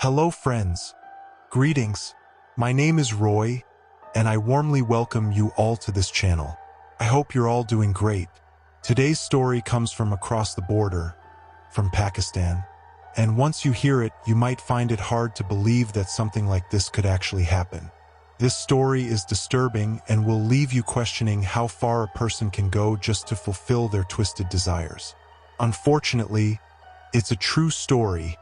Hello friends, greetings, my name is Roy, and I warmly welcome you all to this channel. I hope you're all doing great. Today's story comes from across the border, from Pakistan, and once you hear it, you might find it hard to believe that something like this could actually happen. This story is disturbing and will leave you questioning how far a person can go just to fulfill their twisted desires. Unfortunately, it's a true story,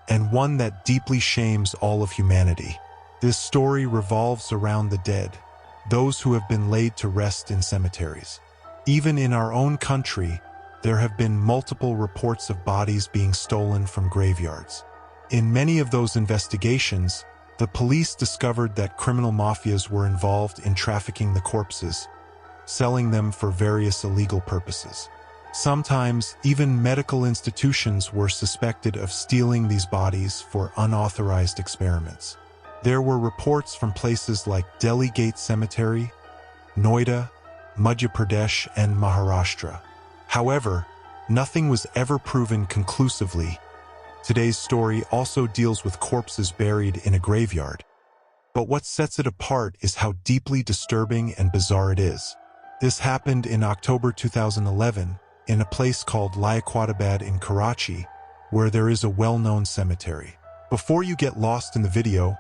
and one that deeply shames all of humanity. This story revolves around the dead, those who have been laid to rest in cemeteries. Even in our own country, there have been multiple reports of bodies being stolen from graveyards. In many of those investigations, the police discovered that criminal mafias were involved in trafficking the corpses, selling them for various illegal purposes. Sometimes, even medical institutions were suspected of stealing these bodies for unauthorized experiments. There were reports from places like Delhi Gate Cemetery, Noida, Madhya Pradesh, and Maharashtra. However, nothing was ever proven conclusively. Today's story also deals with corpses buried in a graveyard. But what sets it apart is how deeply disturbing and bizarre it is. This happened in October 2011, in a place called Liaquatabad in Karachi, where there is a well-known cemetery. Before you get lost in the video,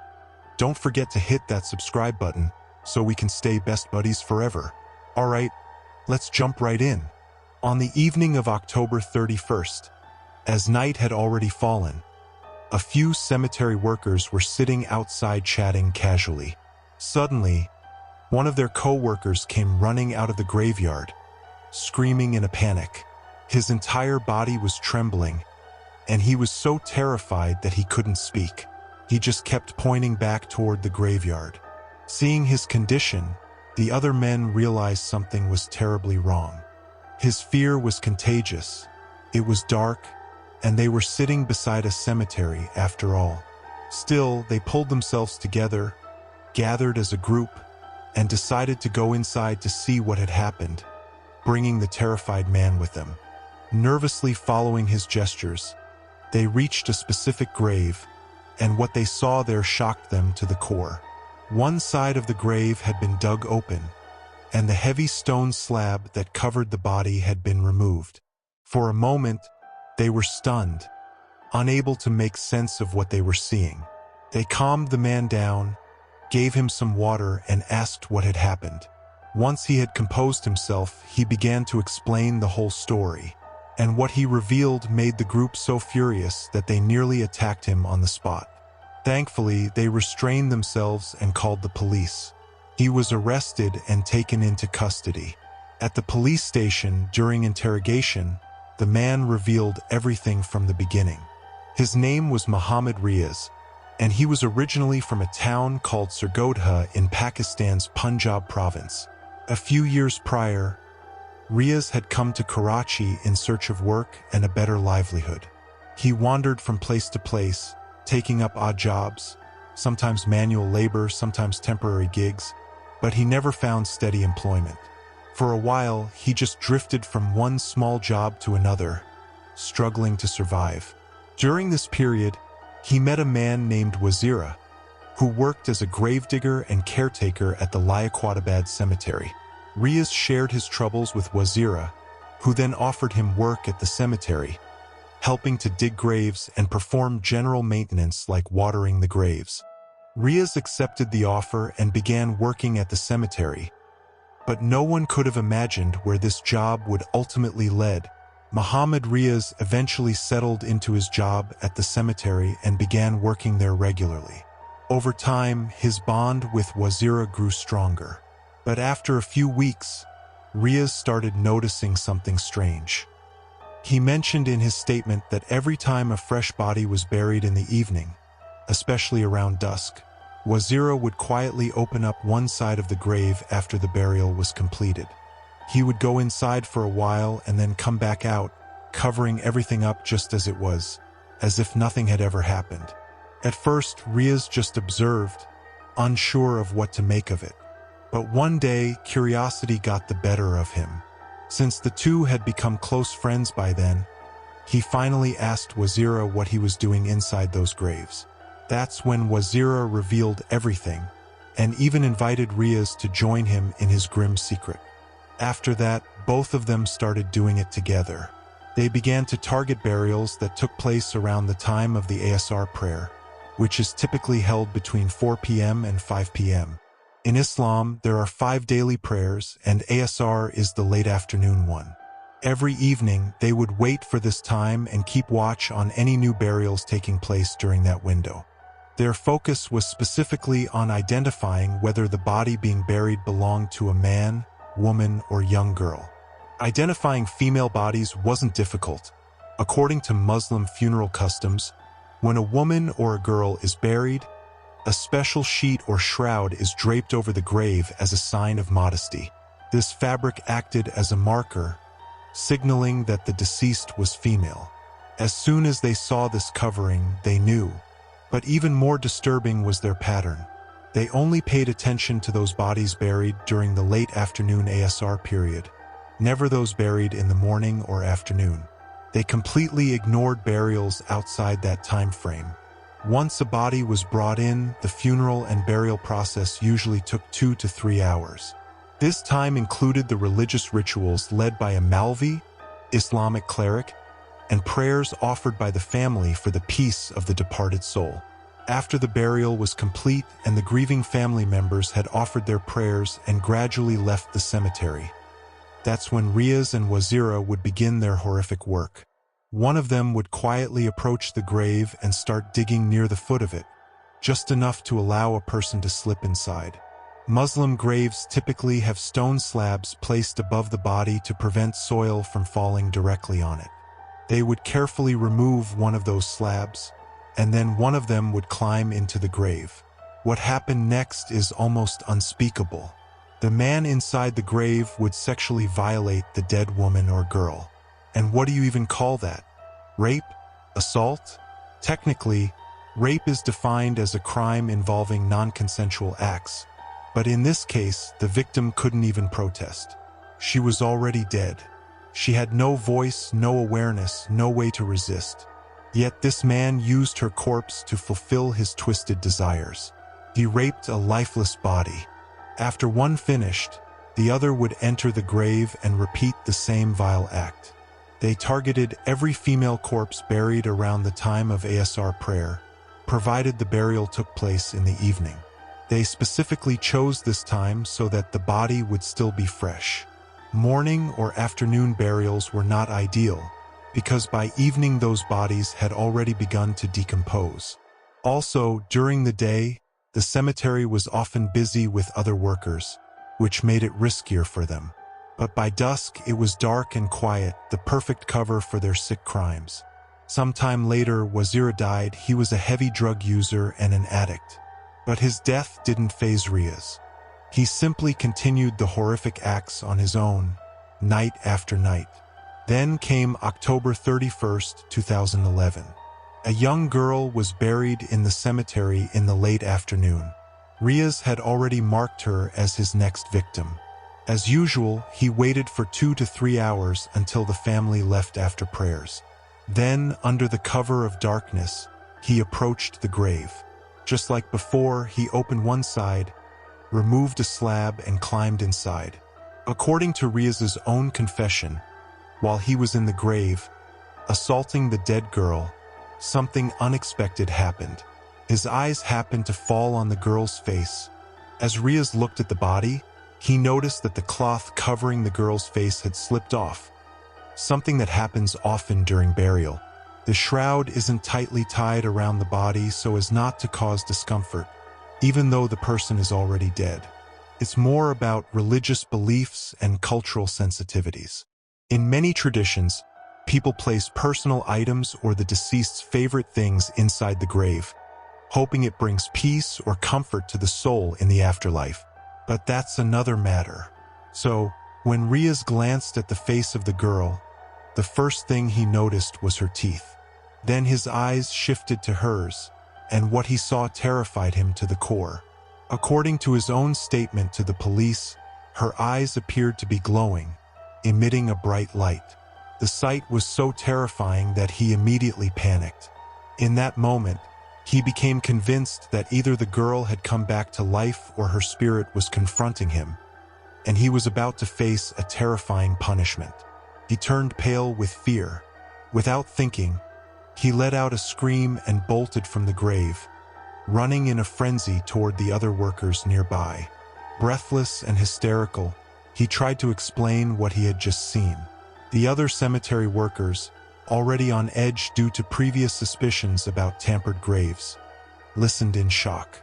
don't forget to hit that subscribe button so we can stay best buddies forever. Alright, let's jump right in. On the evening of October 31st, as night had already fallen, a few cemetery workers were sitting outside chatting casually. Suddenly, one of their co-workers came running out of the graveyard, screaming in a panic. His entire body was trembling, and he was so terrified that he couldn't speak. He just kept pointing back toward the graveyard. Seeing his condition, the other men realized something was terribly wrong. His fear was contagious. It was dark, and they were sitting beside a cemetery after all. Still, they pulled themselves together, gathered as a group, and decided to go inside to see what had happened, bringing the terrified man with them. Nervously following his gestures, they reached a specific grave, and what they saw there shocked them to the core. One side of the grave had been dug open, and the heavy stone slab that covered the body had been removed. For a moment, they were stunned, unable to make sense of what they were seeing. They calmed the man down, gave him some water, and asked what had happened. Once he had composed himself, he began to explain the whole story, and what he revealed made the group so furious that they nearly attacked him on the spot. Thankfully, they restrained themselves and called the police. He was arrested and taken into custody. At the police station, during interrogation, the man revealed everything from the beginning. His name was Mahammad Riyaz, and he was originally from a town called Sargodha in Pakistan's Punjab province. A few years prior, Riyaz had come to Karachi in search of work and a better livelihood. He wandered from place to place, taking up odd jobs, sometimes manual labor, sometimes temporary gigs, but he never found steady employment. For a while, he just drifted from one small job to another, struggling to survive. During this period, he met a man named Wazira, who worked as a gravedigger and caretaker at the Liaquatabad cemetery. Riyaz shared his troubles with Wazira, who then offered him work at the cemetery, helping to dig graves and perform general maintenance like watering the graves. Riyaz accepted the offer and began working at the cemetery, but no one could have imagined where this job would ultimately lead. Mahammad Riyaz eventually settled into his job at the cemetery and began working there regularly. Over time, his bond with Wazira grew stronger. But after a few weeks, Riyaz started noticing something strange. He mentioned in his statement that every time a fresh body was buried in the evening, especially around dusk, Wazira would quietly open up one side of the grave after the burial was completed. He would go inside for a while and then come back out, covering everything up just as it was, as if nothing had ever happened. At first, Riyaz just observed, unsure of what to make of it. But one day, curiosity got the better of him. Since the two had become close friends by then, he finally asked Wazira what he was doing inside those graves. That's when Wazira revealed everything, and even invited Riyaz to join him in his grim secret. After that, both of them started doing it together. They began to target burials that took place around the time of the Asr prayer, which is typically held between 4 p.m. and 5 p.m. In Islam, there are 5 daily prayers, and Asr is the late afternoon one. Every evening, they would wait for this time and keep watch on any new burials taking place during that window. Their focus was specifically on identifying whether the body being buried belonged to a man, woman, or young girl. Identifying female bodies wasn't difficult. According to Muslim funeral customs, when a woman or a girl is buried, a special sheet or shroud is draped over the grave as a sign of modesty. This fabric acted as a marker, signaling that the deceased was female. As soon as they saw this covering, they knew. But even more disturbing was their pattern. They only paid attention to those bodies buried during the late afternoon Asr period, never those buried in the morning or afternoon. They completely ignored burials outside that time frame. Once a body was brought in, the funeral and burial process usually took 2 to 3 hours. This time included the religious rituals led by a Malvi, Islamic cleric, and prayers offered by the family for the peace of the departed soul. After the burial was complete and the grieving family members had offered their prayers and gradually left the cemetery, that's when Riyaz and Wazira would begin their horrific work. One of them would quietly approach the grave and start digging near the foot of it, just enough to allow a person to slip inside. Muslim graves typically have stone slabs placed above the body to prevent soil from falling directly on it. They would carefully remove one of those slabs, and then one of them would climb into the grave. What happened next is almost unspeakable. The man inside the grave would sexually violate the dead woman or girl. And what do you even call that? Rape? Assault? Technically, rape is defined as a crime involving non-consensual acts. But in this case, the victim couldn't even protest. She was already dead. She had no voice, no awareness, no way to resist. Yet this man used her corpse to fulfill his twisted desires. He raped a lifeless body. After one finished, the other would enter the grave and repeat the same vile act. They targeted every female corpse buried around the time of Asr prayer, provided the burial took place in the evening. They specifically chose this time so that the body would still be fresh. Morning or afternoon burials were not ideal, because by evening those bodies had already begun to decompose. Also, during the day, the cemetery was often busy with other workers, which made it riskier for them. But by dusk, it was dark and quiet, the perfect cover for their sick crimes. Sometime later, Wazira died. He was a heavy drug user and an addict. But his death didn't faze Riyaz. He simply continued the horrific acts on his own, night after night. Then came October 31st, 2011. A young girl was buried in the cemetery in the late afternoon. Riyaz had already marked her as his next victim. As usual, he waited for 2 to 3 hours until the family left after prayers. Then, under the cover of darkness, he approached the grave. Just like before, he opened one side, removed a slab, and climbed inside. According to Riyaz's own confession, while he was in the grave, assaulting the dead girl, something unexpected happened. His eyes happened to fall on the girl's face. As Riyaz looked at the body, he noticed that the cloth covering the girl's face had slipped off, something that happens often during burial. The shroud isn't tightly tied around the body so as not to cause discomfort, even though the person is already dead. It's more about religious beliefs and cultural sensitivities. In many traditions, people place personal items or the deceased's favorite things inside the grave, hoping it brings peace or comfort to the soul in the afterlife. But that's another matter. So, when Riyaz glanced at the face of the girl, the first thing he noticed was her teeth. Then his eyes shifted to hers, and what he saw terrified him to the core. According to his own statement to the police, her eyes appeared to be glowing, emitting a bright light. The sight was so terrifying that he immediately panicked. In that moment, He became convinced that either the girl had come back to life or her spirit was confronting him, and he was about to face a terrifying punishment. He turned pale with fear. Without thinking, he let out a scream and bolted from the grave, running in a frenzy toward the other workers nearby. Breathless and hysterical, he tried to explain what he had just seen. The other cemetery workers, already on edge due to previous suspicions about tampered graves, listened in shock.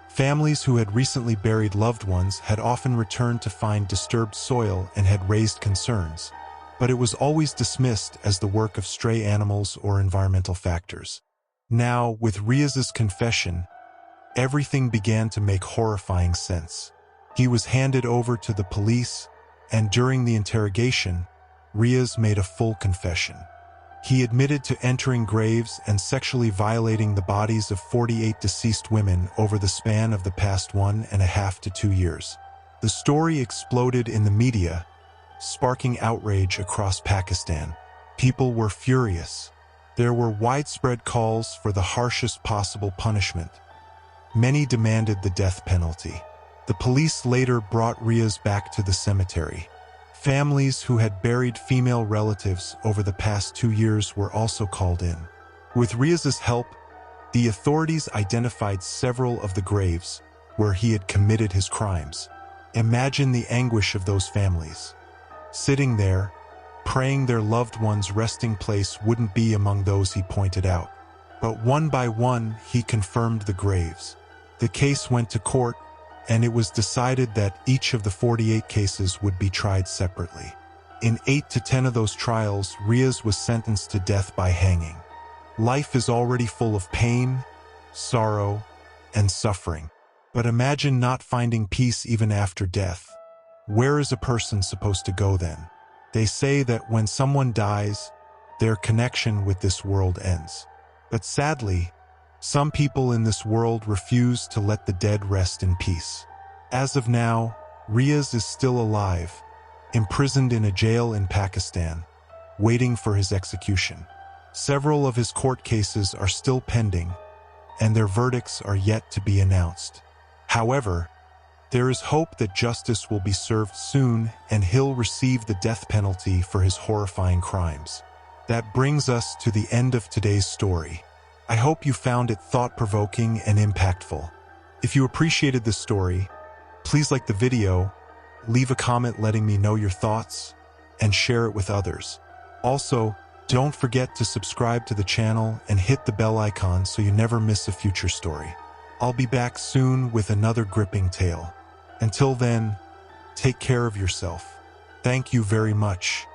Families who had recently buried loved ones had often returned to find disturbed soil and had raised concerns, but it was always dismissed as the work of stray animals or environmental factors. Now, with Riyaz's confession, everything began to make horrifying sense. He was handed over to the police, and during the interrogation, Riyaz made a full confession. He admitted to entering graves and sexually violating the bodies of 48 deceased women over the span of the past 1.5 to 2 years. The story exploded in the media, sparking outrage across Pakistan. People were furious. There were widespread calls for the harshest possible punishment. Many demanded the death penalty. The police later brought Riyaz back to the cemetery. Families who had buried female relatives over the past 2 years were also called in. With Riyaz's help, the authorities identified several of the graves where he had committed his crimes. Imagine the anguish of those families. Sitting there, praying their loved one's resting place wouldn't be among those he pointed out. But one by one, he confirmed the graves. The case went to court, and it was decided that each of the 48 cases would be tried separately. In 8 to 10 of those trials, Riyaz was sentenced to death by hanging. Life is already full of pain, sorrow, and suffering. But imagine not finding peace even after death. Where is a person supposed to go then? They say that when someone dies, their connection with this world ends. But sadly, some people in this world refuse to let the dead rest in peace. As of now, Riyaz is still alive, imprisoned in a jail in Pakistan, waiting for his execution. Several of his court cases are still pending, and their verdicts are yet to be announced. However, there is hope that justice will be served soon and he'll receive the death penalty for his horrifying crimes. That brings us to the end of today's story. I hope you found it thought-provoking and impactful. If you appreciated this story, please like the video, leave a comment letting me know your thoughts, and share it with others. Also, don't forget to subscribe to the channel and hit the bell icon so you never miss a future story. I'll be back soon with another gripping tale. Until then, take care of yourself. Thank you very much.